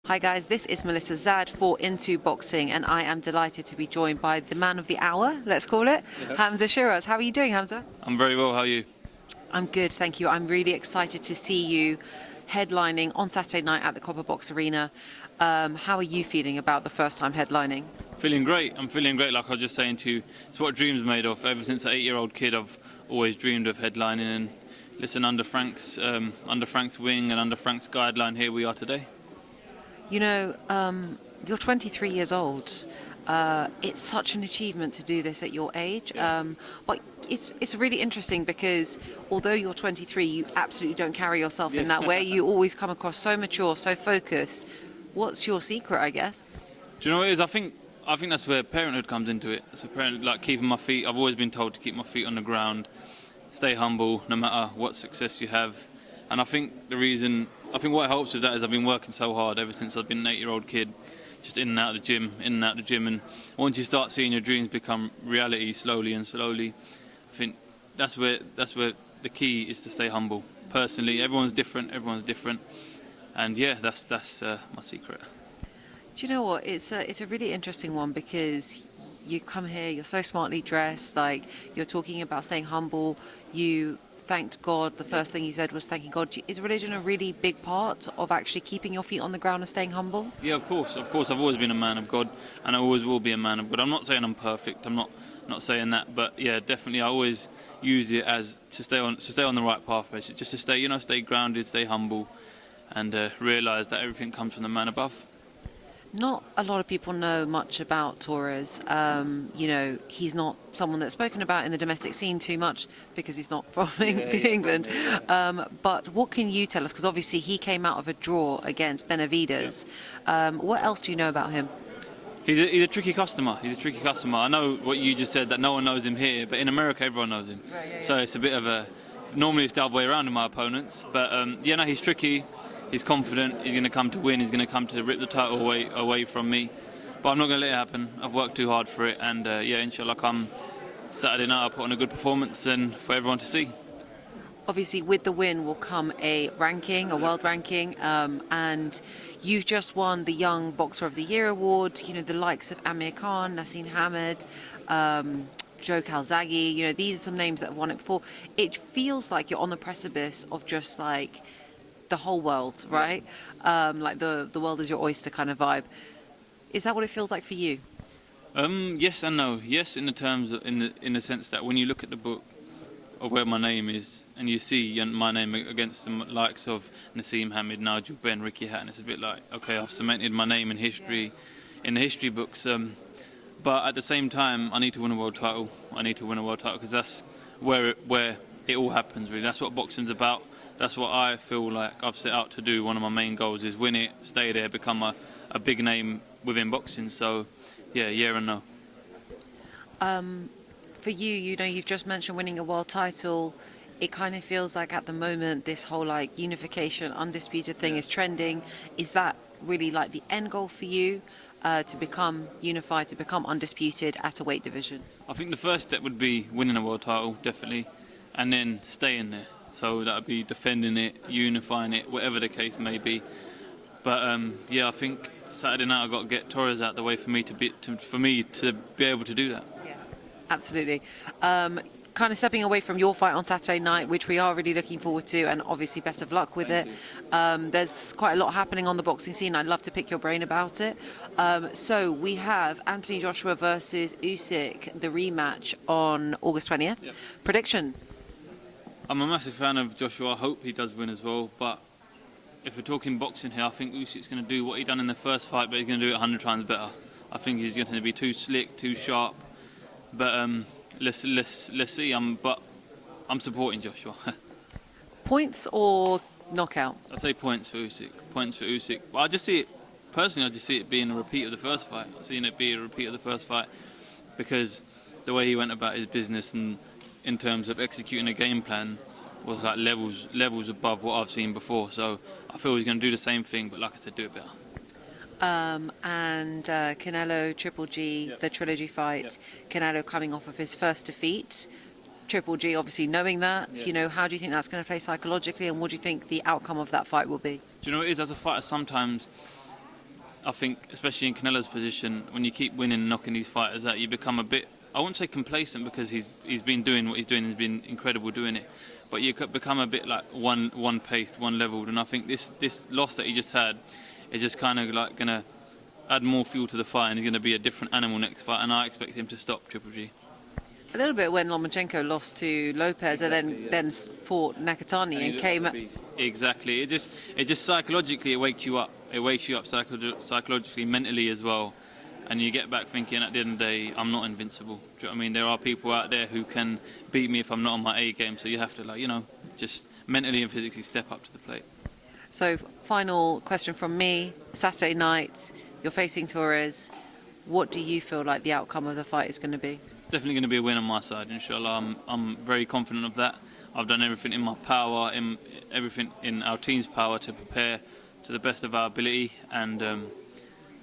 Hi guys, this is Melissa Zad for Into Boxing, and I am delighted to be joined by the man of the hour, let's call it, Hamzah Sheeraz. How are you doing, Hamzah? I'm very well, how are you? I'm good, thank you. I'm really excited to see you headlining on Saturday night at the Copper Box Arena. How are you feeling about the first time headlining? Feeling great. I'm feeling great, like I was just saying to you. It's what dreams are made of. Ever since an 8-year-old kid, I've always dreamed of headlining, and listen, under Frank's wing and under Frank's guideline, here we are today. You know, you're 23 years old. It's such an achievement to do this at your age. But it's really interesting because although you're 23, you absolutely don't carry yourself in that way. You always come across so mature, so focused. What's your secret, I guess? Do you know what it is? I think that's where parenthood comes into it. So like keeping my feet. I've always been told to keep my feet on the ground, stay humble, no matter what success you have. And I think what helps with that is I've been working so hard ever since I've been an 8-year-old kid, just in and out of the gym. And once you start seeing your dreams become reality slowly, I think that's where the key is to stay humble. Personally, everyone's different, and yeah, that's my secret. Do you know what? It's a really interesting one because you come here, you're so smartly dressed, like you're talking about staying humble. You thanked God. The first thing you said was thanking God. Is religion a really big part of actually keeping your feet on the ground and staying humble? Yeah, of course. I've always been a man of God, and I always will be a man of God. I'm not saying I'm perfect. I'm not saying that, but yeah, definitely I always use it as to stay on the right path, basically. Just to stay grounded, stay humble, and realise that everything comes from the man above. Not a lot of people know much about Torrez. He's not someone that's spoken about in the domestic scene too much because he's not from England. But what can you tell us? Because obviously he came out of a draw against Benavidez. What else do you know about him? He's a tricky customer. I know what you just said, that no one knows him here, but in America everyone knows him. So it's a bit of a... Normally it's the other way around in my opponents. But he's tricky. He's confident, he's going to come to win, he's going to come to rip the title away from me. But I'm not going to let it happen. I've worked too hard for it, and inshallah, come Saturday night I'll put on a good performance and for everyone to see. Obviously, with the win will come a world ranking, and you've just won the Young Boxer of the Year award. You know, the likes of Amir Khan, Naseem Hamed, Joe Calzaghe, these are some names that have won it before. It feels like you're on the precipice of just like the whole world, right? Like the world is your oyster kind of vibe. Is that what it feels like for you? Yes and no. Yes, in the sense that when you look at the book of where my name is and you see my name against the likes of Naseem Hamed, Nigel Benn, Ricky Hatton, it's a bit like, okay, I've cemented my name in history, in the history books. But at the same time, I need to win a world title. Because that's where it all happens, really. That's what boxing's about. That's what I feel like I've set out to do. One of my main goals is win it, stay there, become a big name within boxing. So, yeah and no. For you, you've just mentioned winning a world title. It kind of feels like at the moment this whole like unification, undisputed thing is trending. Is that really like the end goal for you, to become unified, to become undisputed at a weight division? I think the first step would be winning a world title, definitely, and then staying there. So that would be defending it, unifying it, whatever the case may be. But I think Saturday night I've got to get Torrez out the way for me to be able to do that. Yeah, absolutely. Kind of stepping away from your fight on Saturday night, which we are really looking forward to, and obviously best of luck with it. There's quite a lot happening on the boxing scene. I'd love to pick your brain about it. So we have Anthony Joshua versus Usyk, the rematch on August 20th. Yep. Predictions? I'm a massive fan of Joshua. I hope he does win as well. But if we're talking boxing here, I think Usyk's going to do what he done in the first fight, but he's going to do it 100 times better. I think he's going to be too slick, too sharp. But let's see. I'm supporting Joshua. Points or knockout? I'd say points for Usyk. But I just see it being a repeat of the first fight. Because the way he went about his business and in terms of executing a game plan was like levels above what I've seen before. So I feel he's going to do the same thing, but like I said, do it better. And Canelo, Triple G, the trilogy fight. Canelo coming off of his first defeat. Triple G obviously knowing that. How do you think that's going to play psychologically, and what do you think the outcome of that fight will be? Do you know what it is? As a fighter, sometimes I think, especially in Canelo's position, when you keep winning and knocking these fighters out, you become a bit, I wouldn't say complacent, because he's been doing what he's doing, he's been incredible doing it, but you could become a bit like one paced, one leveled, and I think this loss that he just had is just kind of like going to add more fuel to the fight, and he's going to be a different animal next fight, and I expect him to stop Triple G. A little bit when Lomachenko lost to Lopez, Exactly, and then fought Nakatani and came. Exactly. It just psychologically it wakes you up. It wakes you up psychologically, mentally as well, and you get back thinking at the end of the day, I'm not invincible. Do you know what I mean? There are people out there who can beat me if I'm not on my A game. So you have to just mentally and physically step up to the plate. So, final question from me: Saturday night, you're facing Torrez. What do you feel like the outcome of the fight is going to be? It's definitely going to be a win on my side, inshallah. I'm very confident of that. I've done everything in my power, everything in our team's power to prepare to the best of our ability, and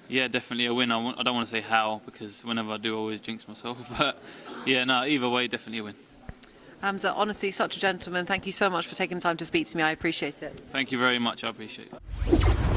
yeah, definitely a win. I don't want to say how, because whenever I do, I always jinx myself. But yeah, no, either way, definitely a win. Hamzah, honestly, such a gentleman. Thank you so much for taking the time to speak to me. I appreciate it. Thank you very much. I appreciate it.